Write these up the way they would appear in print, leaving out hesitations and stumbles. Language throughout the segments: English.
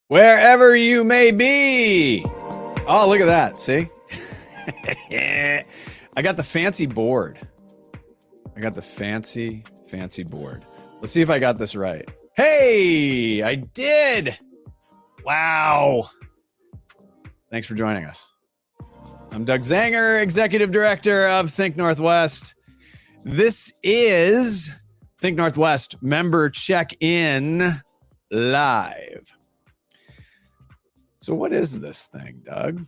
wherever you may be. Oh, look at that. See? I got the fancy board. I got the fancy board. Let's see if I got this right. Hey, I did. Wow. Thanks for joining us. I'm Doug Zanger, Executive Director of Think Northwest. This is Think Northwest Member Check-In Live. So what is this thing, Doug?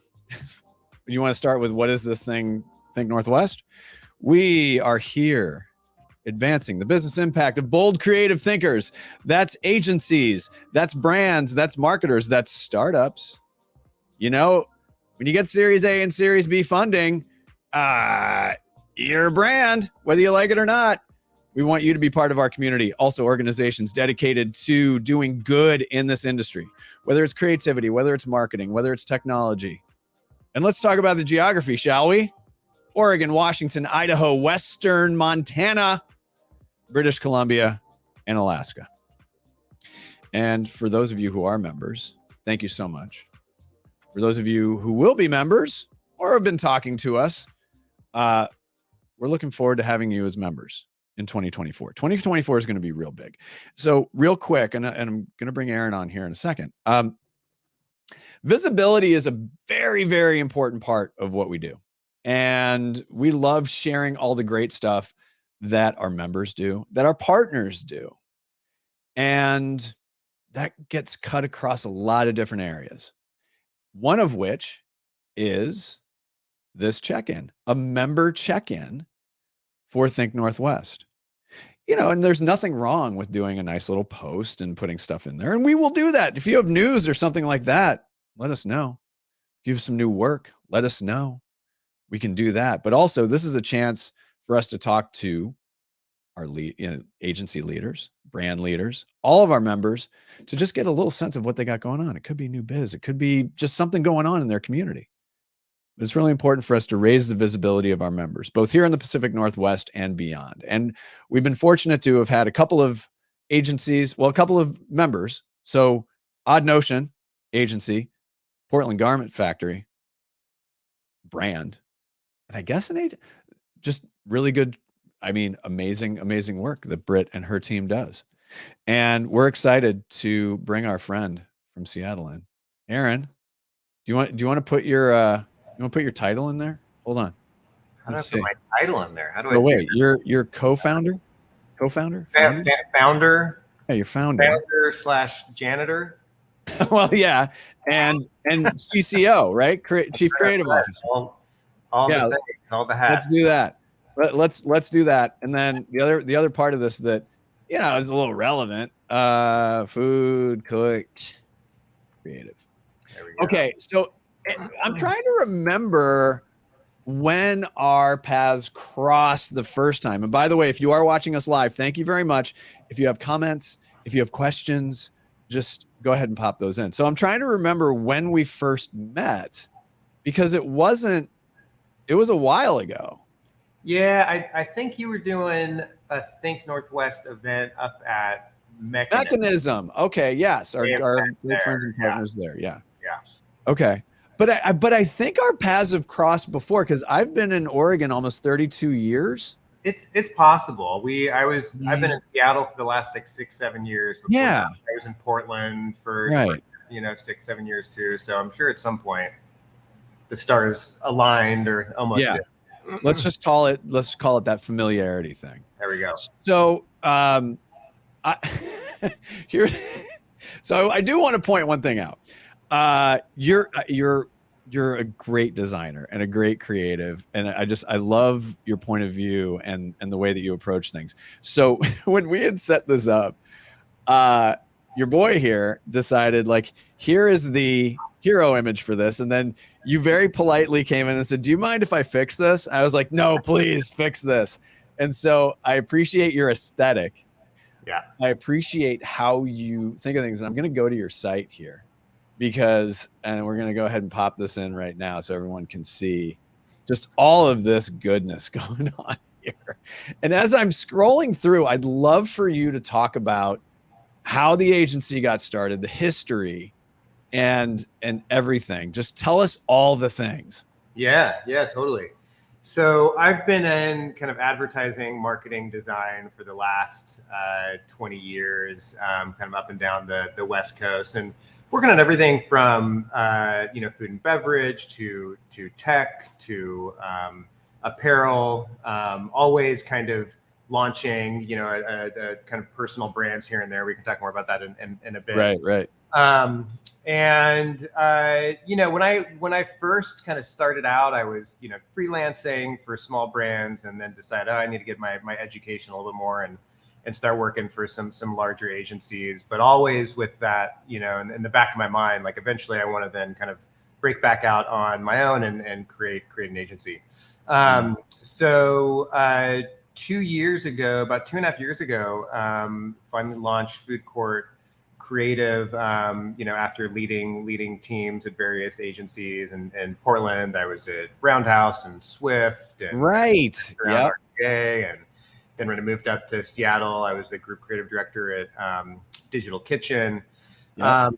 You want to start with what is this thing, Think Northwest? We are here advancing the business impact of bold creative thinkers. That's agencies, that's brands, that's marketers, that's startups. You know, when you get Series A and Series B funding, you're a brand, whether you like it or not. We want you to be part of our community. Also, organizations dedicated to doing good in this industry, whether it's creativity, whether it's marketing, whether it's technology. And let's talk about the geography, shall we? Oregon, Washington, Idaho, Western Montana, British Columbia, and Alaska. And for those of you who are members, thank you so much. For those of you who will be members or have been talking to us, we're looking forward to having you as members in 2024. 2024 is going to be real big. So real quick, and I'm going to bring Aaron on here in a second. Visibility is a very, very important part of what we do. And we love sharing all the great stuff that our members do, that our partners do. And that gets cut across a lot of different areas. One of which is this check-in, a member check-in for Think Northwest. You know, and there's nothing wrong with doing a nice little post and putting stuff in there. And we will do that. If you have news or something like that, let us know. If you have some new work, let us know. We can do that. But also, this is a chance for us to talk to our agency leaders, brand leaders, all of our members, to just get a little sense of what they got going on. It could be new biz. It could be just something going on in their community. But it's really important for us to raise the visibility of our members, both here in the Pacific Northwest and beyond. And we've been fortunate to have had a couple of agencies, well, a couple of members. So Odd Notion Agency, Portland Garment Factory, brand, and I guess just really good, I mean, amazing work that Britt and her team does. And we're excited to bring our friend from Seattle in. Aaron, do you want to put your title in there? Hold on. How do I put my title in there? How do I? Oh wait, you're co-founder? Founder? Yeah, you're founder. Founder/janitor. Well, yeah, and CCO, right? Chief Creative Officer. All the things, all the hats. Let's do that. Let's do that. And then the other part of this that is a little relevant. Food, cooked, creative. There we go. Okay, so I'm trying to remember when our paths crossed the first time. And by the way, if you are watching us live, thank you very much. If you have comments, if you have questions, just go ahead and pop those in. So I'm trying to remember when we first met, because it was a while ago. Yeah, I think you were doing a Think Northwest event up at Mechanism. Okay, yes. Our great friends and partners there. Yeah. Yeah. Okay. But I think our paths have crossed before, because I've been in Oregon almost 32 years. It's possible. I've been in Seattle for the last 6-7 years. Before yeah. I was in Portland for 6-7 years too. So I'm sure at some point the stars aligned or almost did. Let's call it that familiarity thing. There we go. So so I do want to point one thing out. You're a great designer and a great creative, and I love your point of view and the way that you approach things. So when we had set this up, your boy here decided, like, here is the hero image for this, and then you very politely came in and said, do you mind if I fix this? I was like, no, please fix this. And so I appreciate your aesthetic. Yeah, I appreciate how you think of things. And I'm going to go to your site here, and we're going to go ahead and pop this in right now so everyone can see just all of this goodness going on here. And as I'm scrolling through, I'd love for you to talk about how the agency got started, the history, and everything. Just tell us all the things. Yeah, totally. So I've been in kind of advertising, marketing, design for the last 20 years, kind of up and down the West Coast, and working on everything from food and beverage to tech to apparel. Always kind of launching a kind of personal brands here and there. We can talk more about that in a bit. Right. When I first kind of started out, I was freelancing for small brands, and then decided I need to get my education a little bit more and start working for some larger agencies. But always with that, in the back of my mind, like eventually I want to then kind of break back out on my own and create an agency. So 2 years ago, about 2.5 years ago, finally launched Food Court Creative. After leading teams at various agencies in Portland. I was at Roundhouse and Swift and RPA, and then when I moved up to Seattle, I was the group creative director at Digital Kitchen. Yep.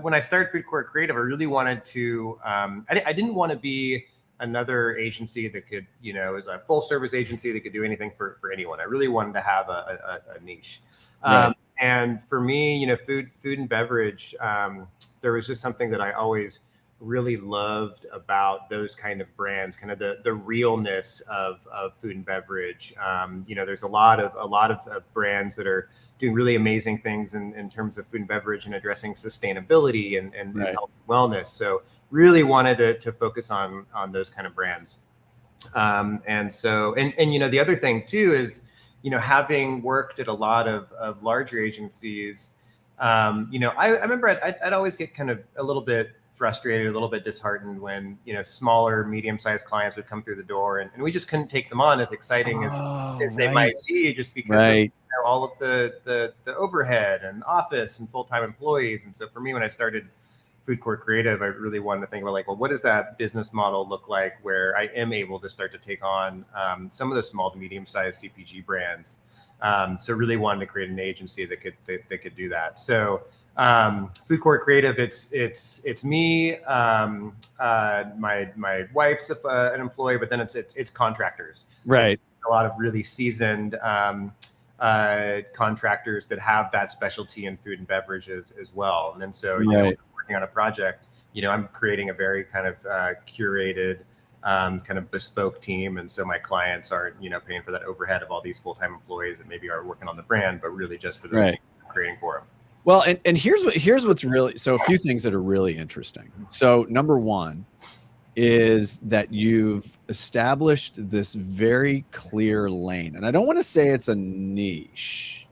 When I started Food Court Creative, I really wanted to. I didn't want to be another agency that could, as a full service agency that could do anything for anyone. I really wanted to have a niche. Right. And for me, food and beverage, there was just something that I always really loved about those kind of brands, kind of the realness of food and beverage. There's a lot of brands that are doing really amazing things in terms of food and beverage and addressing sustainability and right. health and wellness. So really wanted to focus on those kind of brands. The other thing too is, having worked at a lot of larger agencies, I remember I'd always get kind of a little bit frustrated, a little bit disheartened when, smaller, medium-sized clients would come through the door and we just couldn't take them on as exciting as they might be, just because of all of the overhead and office and full-time employees. And so for me, when I started Food Court Creative, I really wanted to think about well, what does that business model look like where I am able to start to take on some of the small to medium-sized CPG brands. So really wanted to create an agency that could do that. So Food Court Creative, it's me, my wife's an employee, but then it's contractors. Right. It's a lot of really seasoned contractors that have that specialty in food and beverages as well. And then so working on a project, I'm creating a very kind of curated, kind of bespoke team. And so my clients aren't, paying for that overhead of all these full-time employees that maybe are working on the brand, but really just for the things I'm creating for them. Well, and here's what's really, so a few things that are really interesting. So number one is that you've established this very clear lane. And I don't want to say it's a niche,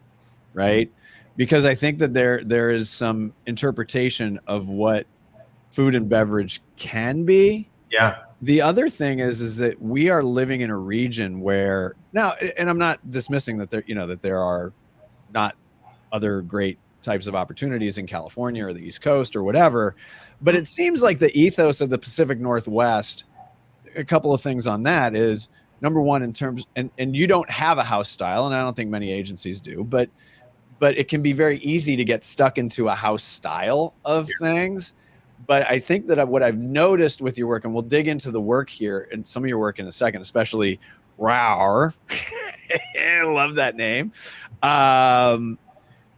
right? Because I think that there is some interpretation of what food and beverage can be. Yeah. The other thing is that we are living in a region where now, and I'm not dismissing that there are not other great types of opportunities in California or the East Coast or whatever, but it seems like the ethos of the Pacific Northwest, a couple of things on that is, number one, in terms, and you don't have a house style, and I don't think many agencies do, but it can be very easy to get stuck into a house style of things. But I think that what I've noticed with your work, and we'll dig into the work here and some of your work in a second, especially Rawr. I love that name.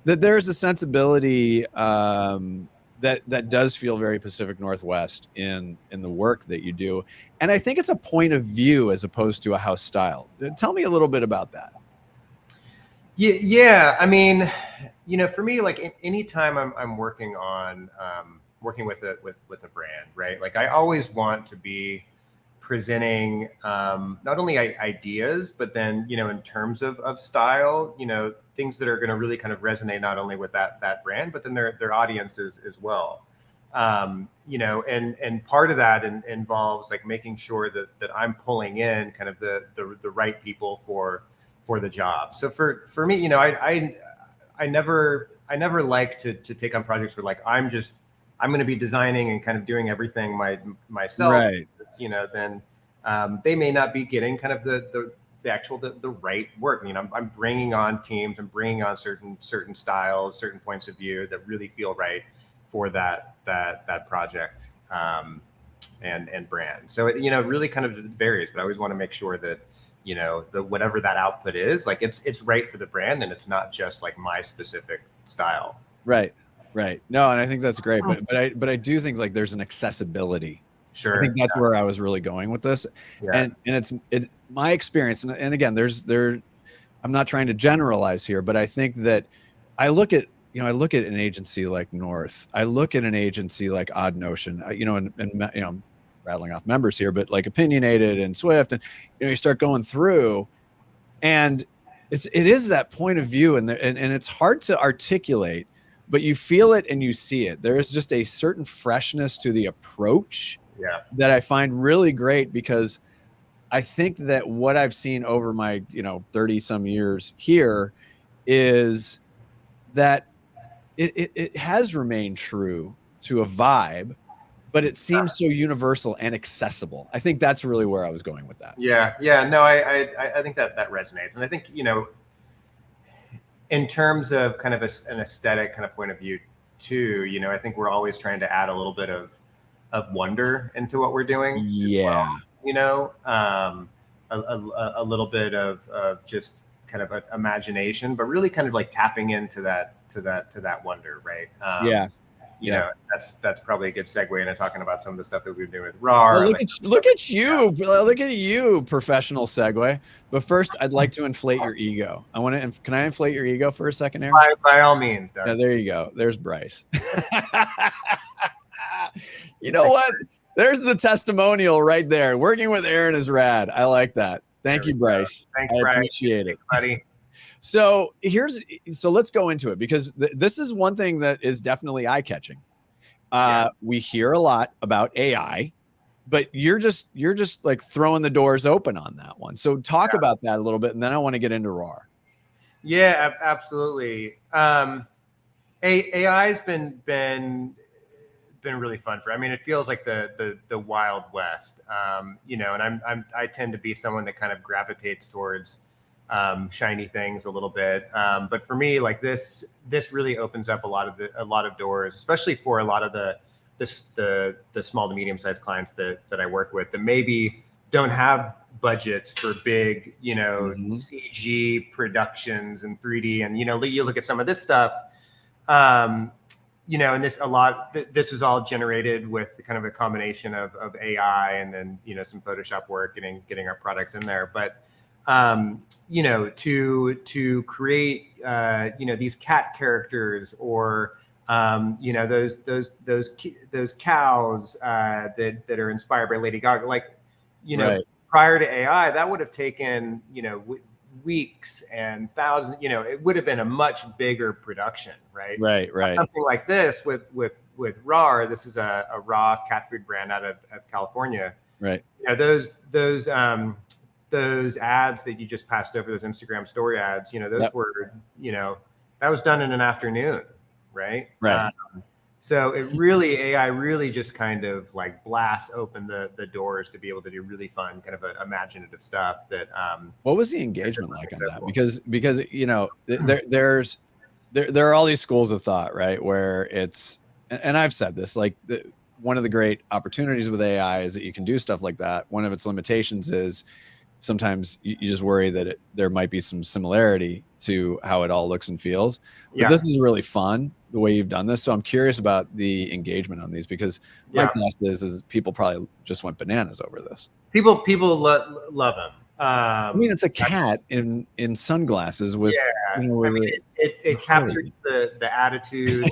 That there's a sensibility that does feel very Pacific Northwest in the work that you do. And I think it's a point of view as opposed to a house style. Tell me a little bit about that. Yeah. I mean, for me, like anytime I'm working on working with a brand, right? Like I always want to be presenting not only ideas, but then, in terms of style, things that are going to really kind of resonate not only with that brand, but then their audiences as well. And part of that involves like making sure that I'm pulling in kind of the right people for the job. So for me, I never like to take on projects where like I'm going to be designing and kind of doing everything myself. Right. Then they may not be getting kind of the the right work. You know, I'm bringing on teams, I'm bringing on certain styles, certain points of view that really feel right for that project and brand. So it, you know, really kind of varies, but I always want to make sure that, you know, the whatever that output is, like it's right for the brand, and it's not just like my specific style. Right. No, and I think that's great, but I do think like there's an accessibility. Sure. I think that's where I was really going with this. Yeah. And it's my experience, and again, I'm not trying to generalize here, but I think that I look at an agency like North, I look at an agency like Odd Notion, you know, and you know, I'm rattling off members here, but like Opinionated and Swift, and you know, you start going through, and it is that point of view, and it's hard to articulate, but you feel it and you see it. There is just a certain freshness to the approach that I find really great, because I think that what I've seen over my, you know, 30 some years here is that it has remained true to a vibe, but it seems so universal and accessible. I think that's really where I was going with that. Yeah. No, I think that resonates, and I think, you know, in terms of kind of an aesthetic kind of point of view too, you know, I think we're always trying to add a little bit of wonder into what we're doing. Yeah. Well, you know, a little bit of just kind of imagination, but really kind of like tapping into that wonder, right? You know, that's probably a good segue into talking about some of the stuff that we've been doing with RAR. Well, look at you, professional segue. But first, I'd like to inflate your ego. Can I inflate your ego for a second, Aaron? By all means, Doug. Yeah, there you go. There's Bryce. You know what? There's the testimonial right there. Working with Aaron is rad. I like that. Thank you, Bryce. Thanks, I Bryce. appreciate it, buddy. So let's go into it, because this is one thing that is definitely eye-catching. We hear a lot about AI, but you're just like throwing the doors open on that one. So talk about that a little bit, and then I want to get into RAR. Yeah, absolutely. AI's been really fun I mean, it feels like the Wild West, you know, and I tend to be someone that kind of gravitates towards shiny things a little bit. But for me, like this really opens up a lot of doors, especially for a lot of the small to medium sized clients that I work with that maybe don't have budgets for big, you know, CG productions and 3D. And, you know, you look at some of this stuff, you know, and this is all generated with kind of a combination of AI and then, you know, some Photoshop work, getting our products in there. But, you know, to create, you know, these cat characters, or, you know, those cows that are inspired by Lady Gaga, like, you know, prior to AI, that would have taken, you know, weeks and thousands, you know, it would have been a much bigger production, right? Right. Something like this with RAR, this is a raw cat food brand out of California. Right. You know, those ads that you just passed over, those Instagram story ads, you know, those were, you know, that was done in an afternoon, right? Right. So AI really just kind of like blasts open the doors to be able to do really fun, kind of imaginative stuff that. What was the engagement like on that? Because you know, there are all these schools of thought, right? Where it's, and I've said this, like one of the great opportunities with AI is that you can do stuff like that. One of its limitations is sometimes you just worry that there might be some similarity to how it all looks and feels. But this is really fun, the way you've done this. So I'm curious about the engagement on these, because my guess is people probably just went bananas over this. People love him. I mean, it's a cat in sunglasses with, you know, with I mean, it captures the attitude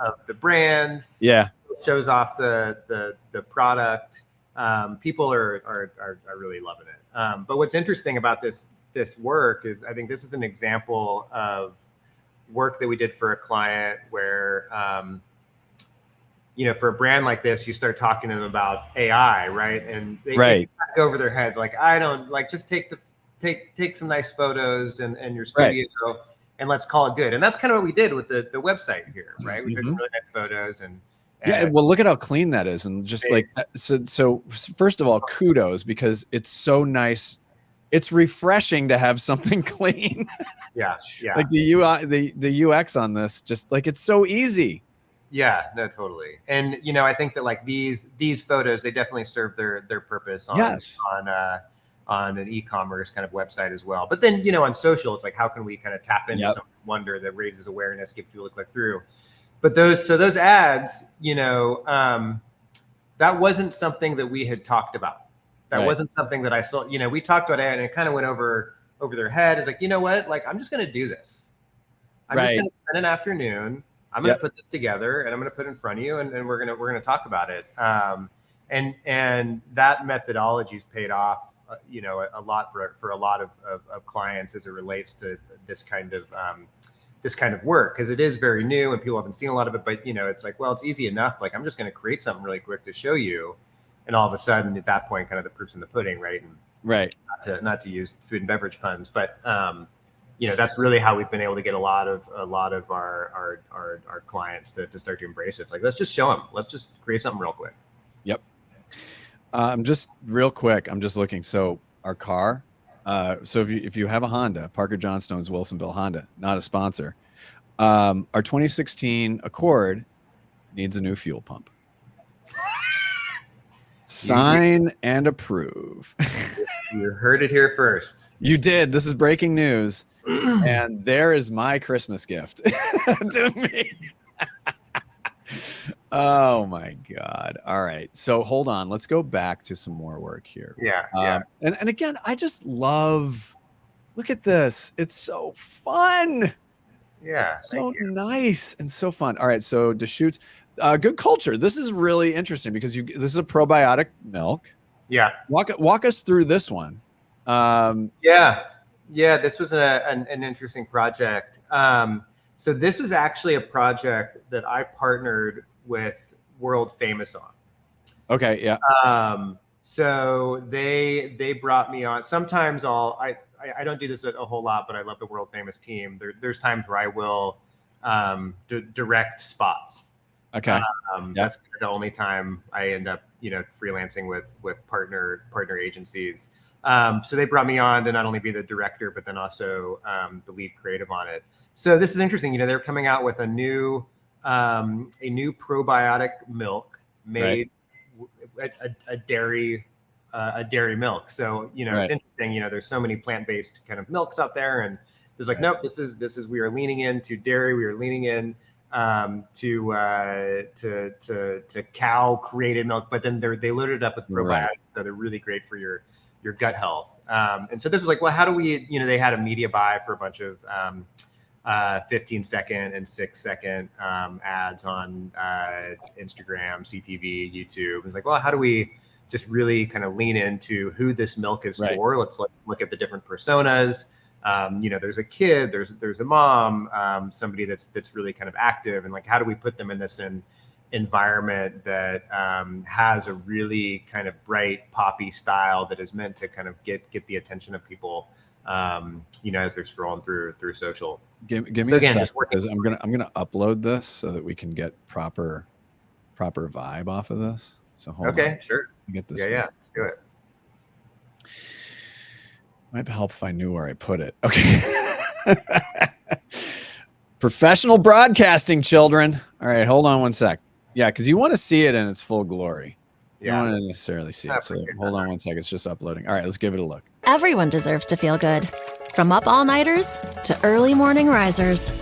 of the brand. Yeah. It shows off the product. People are really loving it. But what's interesting about this work is, I think this is an example of work that we did for a client where, you know, for a brand like this, you start talking to them about AI, right? And they go over their head, like, I don't like, just take some nice photos and your studio, and let's call it good. And that's kind of what we did with the website here, right? We took some really nice photos and yeah, well, look at how clean that is, and just like so. First of all, kudos, because it's so nice it's refreshing to have something clean. Yeah. Yeah. Like the UI, the UX on this, just like it's so easy. Yeah, no, totally. And I think that like these photos, they definitely serve their purpose on Yes. on an e-commerce kind of website as well. But then on social, it's like how can we kind of tap into some wonder that raises awareness, get people to click through. But those ads, that wasn't something that we had talked about. That wasn't something that I saw. We talked about it and it kind of went over their head. It's like, you know what? Like, I'm just going to do this. I'm just going to spend an afternoon. I'm going to put this together and I'm going to put it in front of you and we're going to talk about it. And that methodology's paid off, a lot for a lot of clients as it relates to this kind of work, because it is very new and people haven't seen a lot of it. But it's like, well, it's easy enough. Like, I'm just going to create something really quick to show you, and all of a sudden, at that point, kind of the proof's in the pudding, right? And not to use food and beverage puns, but that's really how we've been able to get a lot of our clients to start to embrace it. It's like, let's just show them. Let's just create something real quick. Yep. Just real quick. I'm just looking. So our car. So if you have a Honda, Parker Johnstone's Wilsonville Honda, not a sponsor. Our 2016 Accord needs a new fuel pump. Sign and approve. You heard it here first. You did. This is breaking news. And there is my Christmas gift to me. Oh my God. All right. So hold on. Let's go back to some more work here. Yeah. And again, I just love, look at this. It's so fun. Yeah. So nice and so fun. All right. So Deschutes, good culture. This is really interesting because this is a probiotic milk. Yeah. Walk us through this one. Yeah, this was an interesting project. So this was actually a project that I partnered with World Famous on. Okay, yeah. So they brought me on. Sometimes I don't do this a whole lot, but I love the World Famous team. There's times where I will direct spots. Okay. That's the only time I end up, freelancing with partner agencies. So they brought me on to not only be the director, but then also the lead creative on it. So this is interesting. They're coming out with a new probiotic milk made a dairy milk. So it's interesting. There's so many plant-based kind of milks out there, and there's like, nope, this is we are leaning into dairy. We are leaning in to cow created milk, but then they loaded it up with probiotics, so they're really great for your gut health. And so this was like, well, how do we, they had a media buy for a bunch of 15-second and 6-second ads on Instagram, CTV, YouTube. It's like, well, how do we just really kind of lean into who this milk is for? Let's look at the different personas. There's a kid, there's a mom, somebody that's really kind of active, and like, how do we put them in this environment that has a really kind of bright poppy style that is meant to kind of get the attention of people, as they're scrolling through social. Give me a second, because I'm gonna upload this so that we can get proper vibe off of this. So hold on. Sure. Get this. Yeah, let's do it. Might help if I knew where I put it. Okay. Professional broadcasting, children. All right, hold on one sec. Yeah, because you want to see it in its full glory. You don't want to necessarily see it. So hold on one sec. It's just uploading. All right, let's give it a look. Everyone deserves to feel good. From up all-nighters to early morning risers.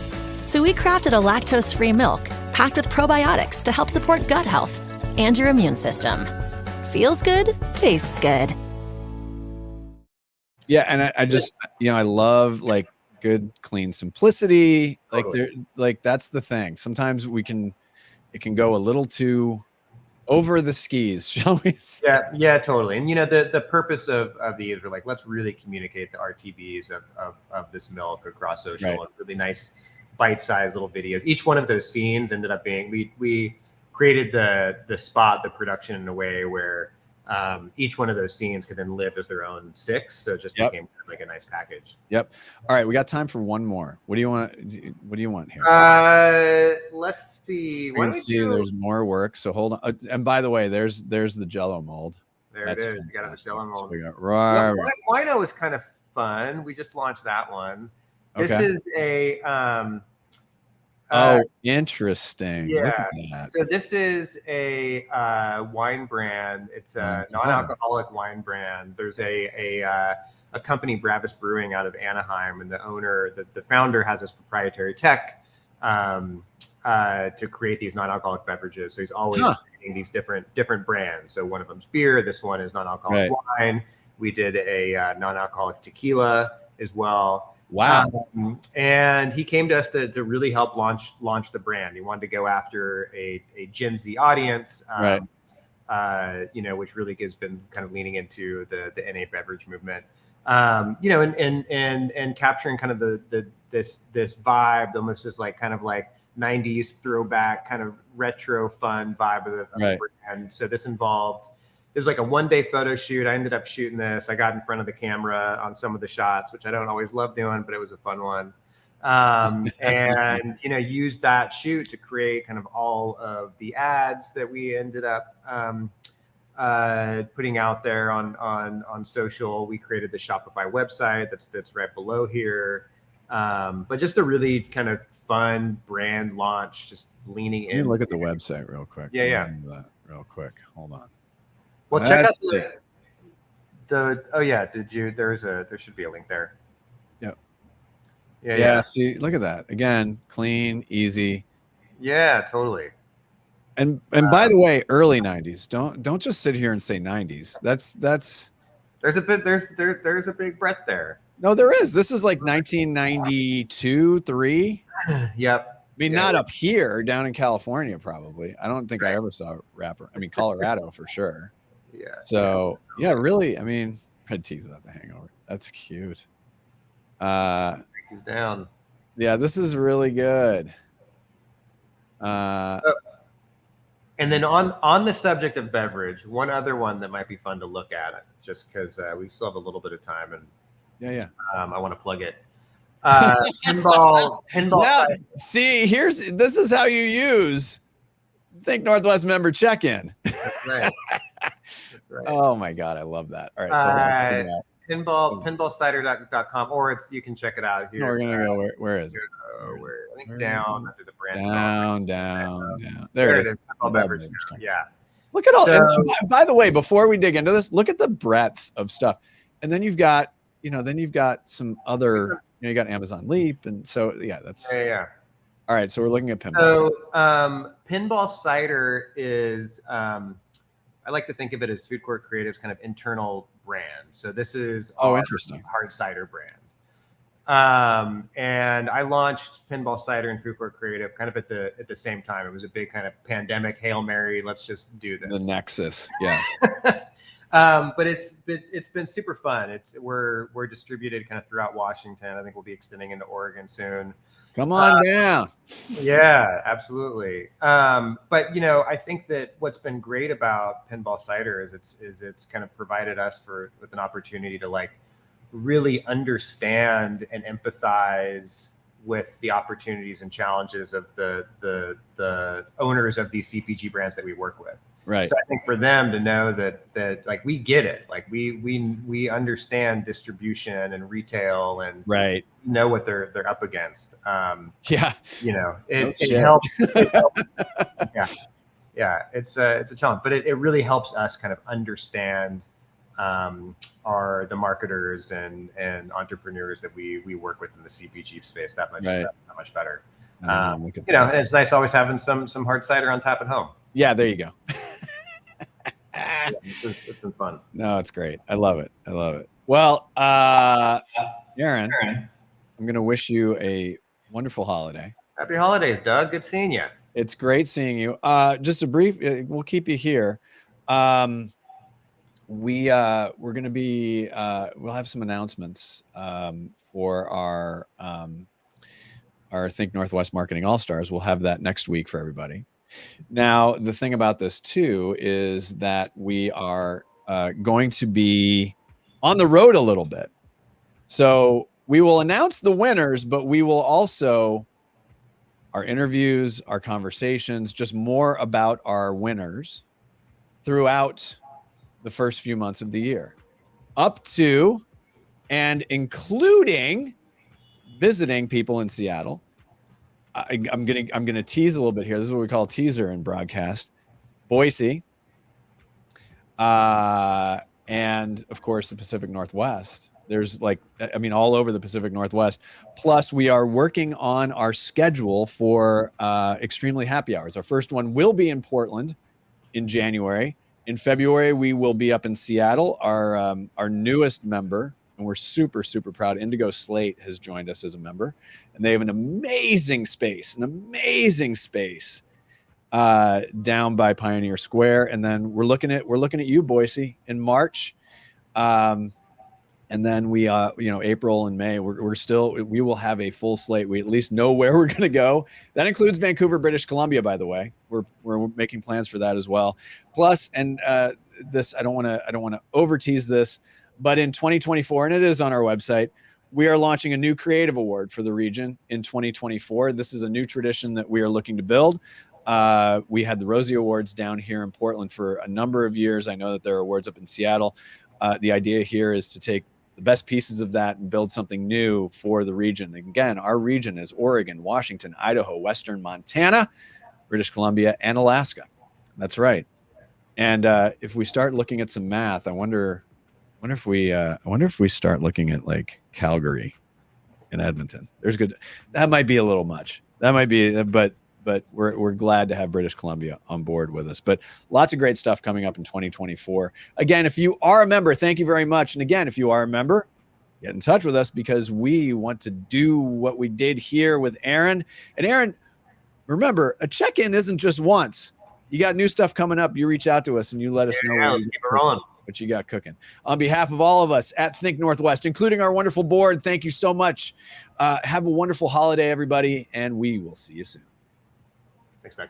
So we crafted a lactose-free milk packed with probiotics to help support gut health and your immune system. Feels good, tastes good. Yeah, and I just, I love like good, clean simplicity. Like that's the thing. Sometimes it can go a little too over the skis, shall we say? Yeah, totally. And the purpose of these are like, let's really communicate the RTBs of this milk across social. And really nice bite-sized little videos. Each one of those scenes ended up being, we created the spot, the production in a way where each one of those scenes could then live as their own 6. So it just became like a nice package. Yep. All right, we got time for one more. What do you want? What do you want here? Let's see. There's more work. So hold on. And by the way, there's the Jell-O mold. There That's it is. You got it, the fantastic. Dylan So mold. we got right. Wino is kind of fun. We just launched that one. This Okay. is a Oh, interesting. Look yeah. at that. So this is a wine brand. It's a non-alcoholic wine brand. There's a company, Bravis Brewing, out of Anaheim, and the owner, the founder, has this proprietary tech to create these non-alcoholic beverages. So he's always creating these different brands. So one of them's beer. This one is non-alcoholic wine. We did a non-alcoholic tequila as well. Wow. And he came to us to really help launch the brand. He wanted to go after a Gen Z audience, which really has been kind of leaning into the NA beverage movement. And capturing kind of this vibe, almost just like kind of like 90s throwback, kind of retro fun vibe of the brand. So this involved, it was like a one-day photo shoot. I ended up shooting this. I got in front of the camera on some of the shots, which I don't always love doing, but it was a fun one. And used that shoot to create kind of all of the ads that we ended up putting out there on social. We created the Shopify website that's right below here. But just a really kind of fun brand launch, just leaning in. Let me look at the website real quick. Yeah. Real quick. Hold on. Well, check out there should be a link there. Yep. Yeah. See, look at that. Again, clean, easy. Yeah, totally. And by the way, early 90s. Don't just sit here and say 90s. That's there's a big breadth there. No, there is. This is like 1992, 3. Yep. I mean, not up here, down in California, probably. I don't think I ever saw a rapper. I mean, Colorado for sure. Yeah. So yeah, really. I mean, red teeth without the hangover. That's cute. He's down. Yeah, this is really good. And then on the subject of beverage, one other one that might be fun to look at, just because we still have a little bit of time, and I want to plug it. Pinball Cider. See, this is how you use Think Northwest member check-in. That's right. Oh my God, I love that. All right, so pinballcider.com, or you can check it out here. We're gonna go. Where is it? I think down under the brand. Down. There it is. Beverage. Yeah. Look at all. And by the way, before we dig into this, look at the breadth of stuff. And then you've got, some other. You got Amazon Leap, and so that's. Yeah. All right, so we're looking at pinball. So Pinball Cider is, I like to think of it as Food Court Creative's kind of internal brand. So this is interesting hard cider brand. And I launched Pinball Cider and Food Court Creative kind of at the same time. It was a big kind of pandemic Hail Mary. Let's just do this. The nexus, yes. But it's been super fun. We're distributed kind of throughout Washington. I think we'll be extending into Oregon soon. Come on down. Yeah, absolutely. But I think that what's been great about Pinball Cider is it's kind of provided us with an opportunity to like really understand and empathize with the opportunities and challenges of the owners of these CPG brands that we work with. Right. So I think for them to know that like we get it, like we understand distribution and retail and know what they're up against. It helps. Yeah, it's a challenge, but it really helps us kind of understand the marketers and entrepreneurs that we work with in the CPG space that much better. And it's nice always having some hard cider on tap at home. Yeah, there you go. It's been fun. No, it's great. I love it. Well, Aaron, I'm going to wish you a wonderful holiday. Happy holidays, Doug. Good seeing you. It's great seeing you. Just a brief, we'll keep you here. We're going to be, we'll have some announcements for our Think Northwest Marketing All-Stars. We'll have that next week for everybody. Now, the thing about this too is that we are going to be on the road a little bit. So we will announce the winners, but we will also, our interviews, our conversations, just more about our winners throughout the first few months of the year, up to and including visiting people in Seattle. I'm gonna tease a little bit here. This is what we call a teaser in broadcast. Boise, and of course the Pacific Northwest. There's all over the Pacific Northwest. Plus, we are working on our schedule for Extremely Happy Hours. Our first one will be in Portland in January. In February, we will be up in Seattle. Our newest member, and we're super, super proud, Indigo Slate has joined us as a member, and they have an amazing space down by Pioneer Square. And then we're looking at you, Boise, in March. And then we, April and May, we will have a full slate. We at least know where we're going to go. That includes Vancouver, British Columbia, by the way. We're making plans for that as well. Plus, and this, I don't want to over tease this, but in 2024, and it is on our website, we are launching a new creative award for the region in 2024. This is a new tradition that we are looking to build. We had the Rosie Awards down here in Portland for a number of years. I know that there are awards up in Seattle. The idea here is to take the best pieces of that and build something new for the region. Again, our region is Oregon, Washington, Idaho, Western Montana, British Columbia, and Alaska. That's right. And if we start looking at some math, I wonder if we start looking at like Calgary and Edmonton. That might be a little much. That might be, but we're glad to have British Columbia on board with us. But lots of great stuff coming up in 2024. Again, if you are a member, thank you very much. And again, if you are a member, get in touch with us because we want to do what we did here with Aaron. And Aaron, remember, a check-in isn't just once. You got new stuff coming up, you reach out to us and you let us know let's keep it rolling. What you got cooking. On behalf of all of us at Think Northwest, including our wonderful board, thank you so much. Have a wonderful holiday, everybody, and we will see you soon. Thanks, Doug.